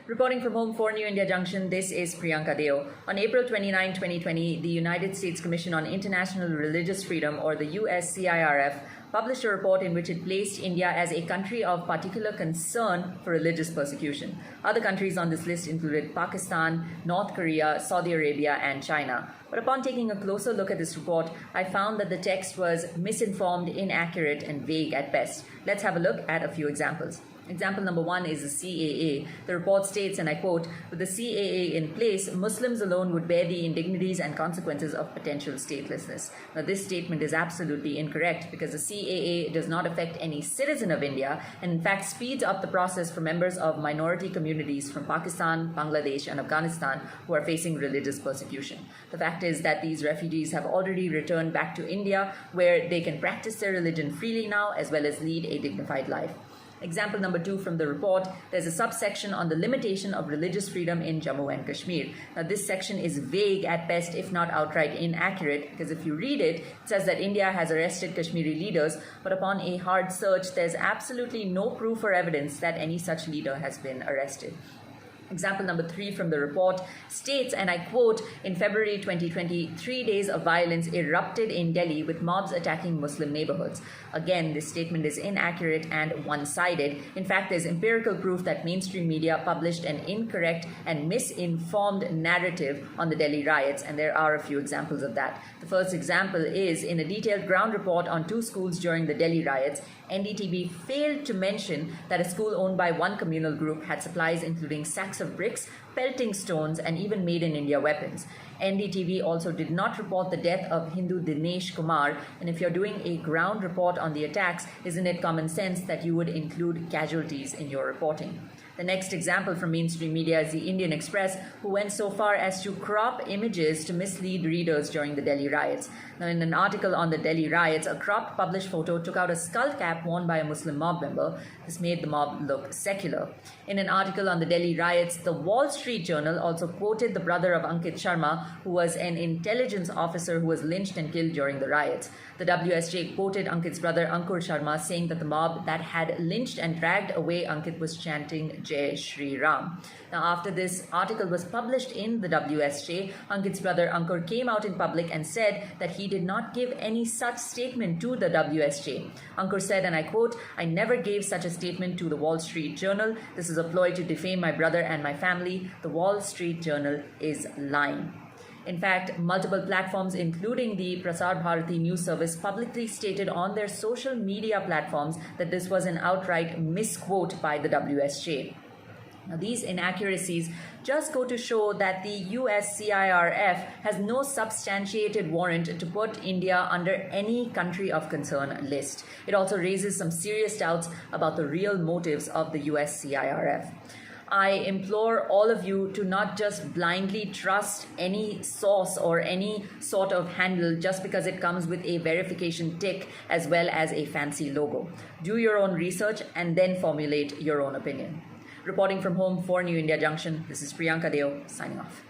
Reporting from home for New India Junction, this is Priyanka. On April 29, 2020, the United States Commission on International Religious Freedom, or the USCIRF, published a report in which it placed India as a country of particular concern for religious persecution. Other countries on this list included Pakistan, North Korea, Saudi Arabia, and China. But upon taking a closer look at this report, I found that the text was misinformed, inaccurate, and vague at best. Let's have a look at a few examples. Example number 1 is the CAA. The report states, and I quote, "With the CAA in place, Muslims alone would bear the indignities and consequences of potential statelessness." Now, this statement is absolutely incorrect because the CAA does not affect any citizen of India and in fact speeds up the process for members of minority communities from Pakistan, Bangladesh, and Afghanistan who are facing religious persecution. The fact is that these refugees have already returned back to India, where they can practice their religion freely now as well as lead a dignified life. Example number 2 from the report, there's a subsection on the limitation of religious freedom in Jammu and Kashmir. Now, this section is vague at best, if not outright inaccurate, because if you read it, it says that India has arrested Kashmiri leaders, but upon a hard search, there's absolutely no proof or evidence that any such leader has been arrested. Example number 3 from the report states, and I quote, "In February 2020, 3 days of violence erupted in Delhi with mobs attacking Muslim neighborhoods." Again, this statement is inaccurate and one-sided. In fact, there's empirical proof that mainstream media published an incorrect and misinformed narrative on the Delhi riots, and there are a few examples of that. The first example is, in a detailed ground report on 2 schools during the Delhi riots, NDTV failed to mention that a school owned by one communal group had supplies including sacks of bricks, pelting stones, and even made-in-India weapons. NDTV also did not report the death of Hindu Dinesh Kumar, and if you're doing a ground report on the attacks, isn't it common sense that you would include casualties in your reporting? The next example from mainstream media is the Indian Express, who went so far as to crop images to mislead readers during the Delhi riots. Now, in an article on the Delhi riots, a cropped published photo took out a skull cap worn by a Muslim mob member. This made the mob look secular. In an article on the Delhi riots, the Wall Street Journal also quoted the brother of Ankit Sharma, who was an intelligence officer who was lynched and killed during the riots. The WSJ quoted Ankit's brother Ankur Sharma, saying that the mob that had lynched and dragged away Ankit was chanting Jai Shri Ram. Now, after this article was published in the WSJ, Ankit's brother Ankur came out in public and said that he did not give any such statement to the WSJ. Ankur said, and I quote, "I never gave such a statement to the Wall Street Journal. This is a ploy to defame my brother and my family. The Wall Street Journal is lying." In fact, multiple platforms, including the Prasar Bharati news service, publicly stated on their social media platforms that this was an outright misquote by the WSJ. Now, these inaccuracies just go to show that the USCIRF has no substantiated warrant to put India under any country of concern list. It also raises some serious doubts about the real motives of the USCIRF. I implore all of you to not just blindly trust any source or any sort of handle just because it comes with a verification tick as well as a fancy logo. Do your own research and then formulate your own opinion. Reporting from home for New India Junction, this is Priyanka, signing off.